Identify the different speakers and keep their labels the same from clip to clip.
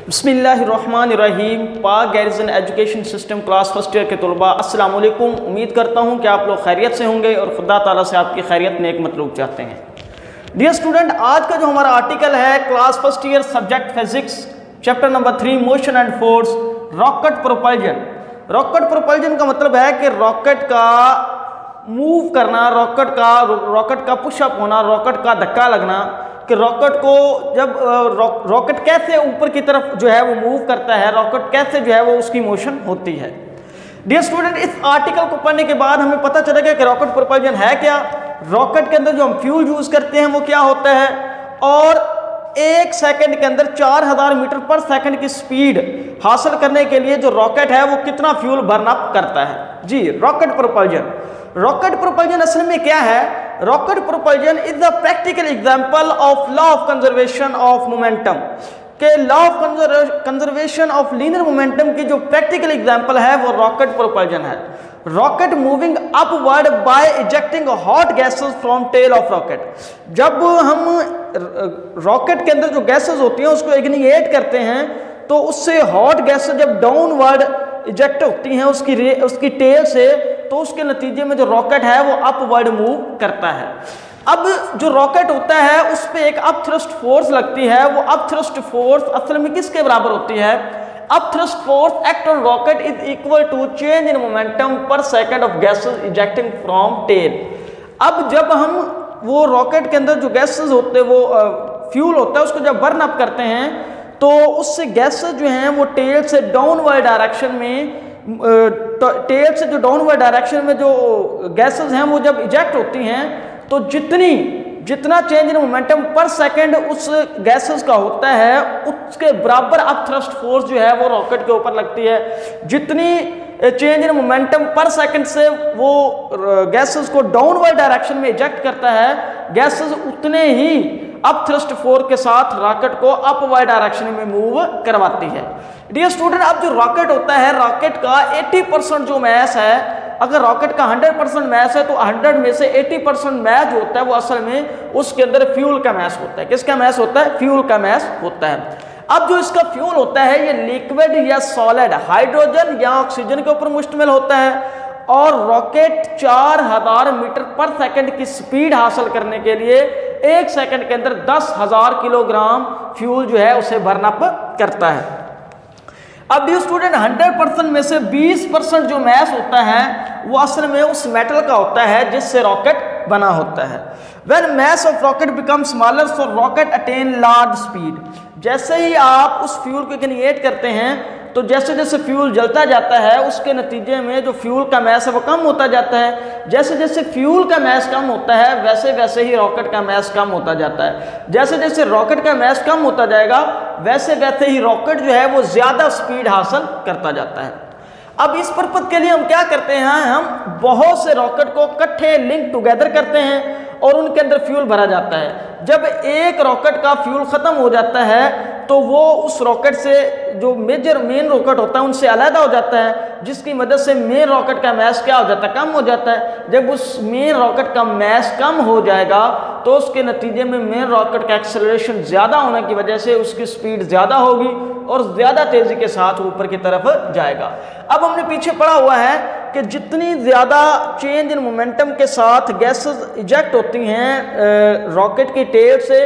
Speaker 1: बिस्मिल्लाहिर्रहमानिर्रहीम। पाक garrison education system class first year के तलबा अस्सलाम वालेकुम। उम्मीद करता हूँ कि आप लोग खैरियत से होंगे और खुदा ताला से आपकी खैरियत नेक मतलूब चाहते हैं। डियर स्टूडेंट, आज का जो हमारा आर्टिकल है class first year subject physics chapter number 3 motion and force, rocket propulsion. Rocket propulsion का मतलब है कि रॉकेट का मूव करना, रॉकेट का पुशअप होना, रॉकेट का धक्का लगना, कि रॉकेट को जब रॉकेट कैसे ऊपर की तरफ जो है वो मूव करता है, रॉकेट कैसे जो है वो उसकी मोशन होती है। डियर स्टूडेंट, इस आर्टिकल को पढ़ने के बाद हमें पता चलेगा कि रॉकेट प्रोपल्जन है क्या, रॉकेट के अंदर जो हम फ्यूल यूज करते हैं वो क्या होता है, और 1 सेकंड के अंदर 4000 मीटर पर सेकंड की स्पीड हासिल करने के लिए जो रॉकेट है वो कितना फ्यूल बर्न अप करता है। जी, रॉकेट प्रोपल्जन। रॉकेट प्रोपल्जन असल में क्या है? Rocket propulsion is the practical example of law of conservation of momentum. के law of conservation of linear momentum की जो प्रैक्टिकल एग्जांपल है वो रॉकेट प्रोपल्जन है। Rocket moving upward by ejecting hot gases from tail of rocket. जब हम rocket के अंदर जो गैसेस होती हैं उसको इग्निएट करते हैं तो उससे हॉट गैसेस जब डाउनवर्ड इजेक्ट होती हैं उसकी टेल से, तो उसके नतीजे में जो रॉकेट है वो अपवर्ड मूव करता है। अब जो रॉकेट होता है उस पर एक अपथ्रस्ट फोर्स लगती है। वो अपथ्रस्ट फोर्स असल में किसके बराबर होती है? Upthrust force act on rocket is equal to change in momentum per second of gases ejecting from tail. अब जब हम वो रॉकेट के अंदर जो गैसेस होते हैं वो फ्यूल होता है उसको जब बर्न अप करते हैं तो उससे गैसेस जो हैं वो टेल से डाउनवर्ड डायरेक्शन में टेल से जो डाउनवर्ड डायरेक्शन में जो गैसेस हैं वो जब इजेक्ट होती हैं तो जितना change in momentum per second उस गैसेस का होता है उसके बराबर अपथ्रस्ट फोर्स जो है वो रॉकेट के ऊपर लगती है। जितनी change in momentum per second से वो गैसेस को डाउनवर्ड डायरेक्शन में इजेक्ट करता है, गैसेस उतने ही अपथ्रस्ट फोर्स के साथ रॉकेट को अपवर्ड डायरेक्शन में मूव करवाती है। डियर स्टूडेंट, अब जो रॉकेट होता है, रॉकेट का 80% जो मैस है, अगर रॉकेट का 100% मैस है तो 100 में से 80% मैस जो होता है वो असल में उसके अंदर फ्यूल का मैस होता है। किसका मैस होता है? फ्यूल का मैस होता है। अब जो इसका फ्यूल होता है ये लिक्विड या सॉलिड, हाइड्रोजन या ऑक्सीजन के ऊपर मुश्तमिल होता है, और रॉकेट 4000 मीटर पर सेकंड की स्पीड हासिल करने के लिए 1 सेकंड के अंदर 10,000 किलोग्राम फ्यूल जो है उसे बर्न अप करता है। अब ये स्टूडेंट 100% में से 20% जो मैस होता है वो असल में उस मेटल का होता है जिससे रॉकेट बना होता है। When mass of rocket becomes smaller, so rocket attain large speed। जैसे ही आप उस फ्यूल को इग्निएट करते हैं तो जैसे जैसे फ्यूल जलता जाता है उसके नतीजे में जो फ्यूल का मैस है वो कम होता जाता है। जैसे जैसे फ्यूल का मैस कम होता है वैसे वैसे ही रॉकेट का मैस कम होता जाता है। जैसे जैसे रॉकेट का मैस कम होता जाएगा वैसे वैसे ही रॉकेट जो है वो ज़्यादा स्पीड हासिल करता जाता है। अब इस पर्पज के लिए हम क्या करते हैं, हम बहुत से रॉकेट को इकट्ठे लिंक टुगेदर करते हैं और उनके अंदर फ्यूल भरा जाता है। जब एक रॉकेट का फ्यूल ख़त्म हो जाता है तो वो उस रॉकेट से जो मेन रॉकेट होता है उनसे अलग हो जाता है, जिसकी मदद से मेन रॉकेट का मैस क्या हो जाता है? कम हो जाता है। जब उस मेन रॉकेट का मैस कम हो जाएगा तो उसके नतीजे में मेन रॉकेट का एक्सेलरेशन ज़्यादा होने की वजह से उसकी स्पीड ज़्यादा होगी और ज़्यादा तेज़ी के साथ ऊपर की तरफ जाएगा। अब हमने पीछे पढ़ा हुआ है कि जितनी ज़्यादा चेंज इन मोमेंटम के साथ गैसेस इजेक्ट होती हैं रॉकेट की टेल से,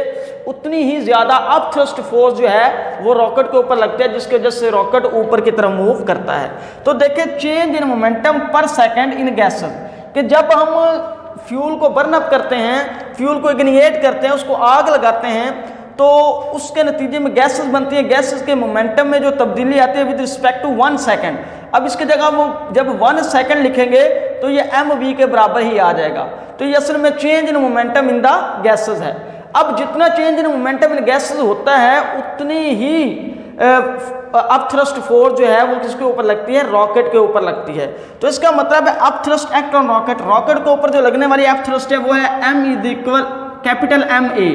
Speaker 1: उतनी ही ज़्यादा अपथ्रस्ट फोर्स जो है वो रॉकेट के ऊपर लगता है, जिसकी वजह से रॉकेट ऊपर की तरफ मूव करता है। तो देखिए, change in momentum per second in gases, कि जब हम फ्यूल को बर्न अप करते हैं, फ्यूल को इग्निएट करते हैं, उसको आग लगाते हैं तो उसके नतीजे में गैसेस बनती हैं। गैसेस के मोमेंटम में जो तब्दीली आती है विद रिस्पेक्ट टू 1 सेकंड। अब इसकी जगह वो जब 1 सेकंड लिखेंगे तो ये mv के बराबर ही आ जाएगा। तो ये असल में change in momentum in the gases है। अब जितना change in momentum in gases होता है उतनी ही अपथ्रस्ट फोर्स जो है वो किसके ऊपर लगती है? रॉकेट के ऊपर लगती है। तो इसका मतलब है upthrust act on rocket. Rocket के ऊपर जो लगने वाली अपथ्रस्ट है वो है M is equal capital MA।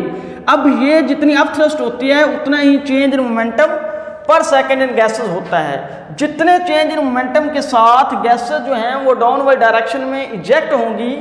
Speaker 1: अब ये जितनी अपथ्रस्ट होती है उतना ही change in momentum per second in gases होता है। जितने चेंज इन मोमेंटम के साथ गैसेस जो हैं वो डाउनवर्ड डायरेक्शन में इजेक्ट होंगी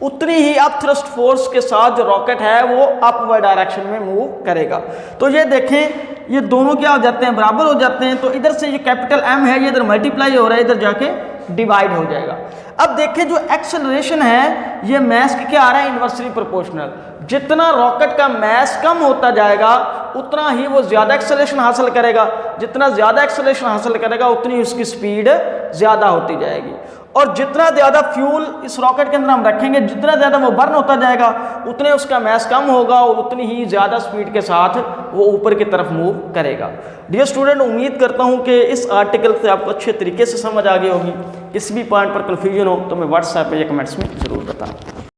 Speaker 1: उतनी ही अब थ्रस्ट फोर्स के साथ जो रॉकेट है वो अपवर्ड डायरेक्शन में मूव करेगा। तो ये देखें, ये दोनों क्या हो जाते हैं, बराबर हो जाते हैं। तो इधर से ये कैपिटल M है, ये इधर मल्टीप्लाई हो रहा है, इधर जाके डिवाइड हो जाएगा। अब देखें जो एक्सेलरेशन है ये मैस के क्या आ रहा है, इन्वर्सली प्रोपोर्शनल। जितना रॉकेट का मैस कम होता जाएगा उतना ही वो ज़्यादा एक्सेलरेशन हासिल करेगा, जितना ज़्यादा एक्सेलरेशन हासिल करेगा उतनी उसकी स्पीड ज़्यादा होती जाएगी। और जितना ज़्यादा फ्यूल इस रॉकेट के अंदर हम रखेंगे, जितना ज़्यादा वो बर्न होता जाएगा उतने उसका मैस कम होगा और उतनी ही ज़्यादा स्पीड के साथ वो ऊपर की तरफ मूव करेगा। डियर स्टूडेंट, उम्मीद करता हूँ कि इस आर्टिकल से आपको अच्छे तरीके से समझ आ गई होगी। किसी भी पॉइंट पर कन्फ्यूजन हो तो मैं व्हाट्सएप पे या कमेंट्स में ज़रूर बताऊँ।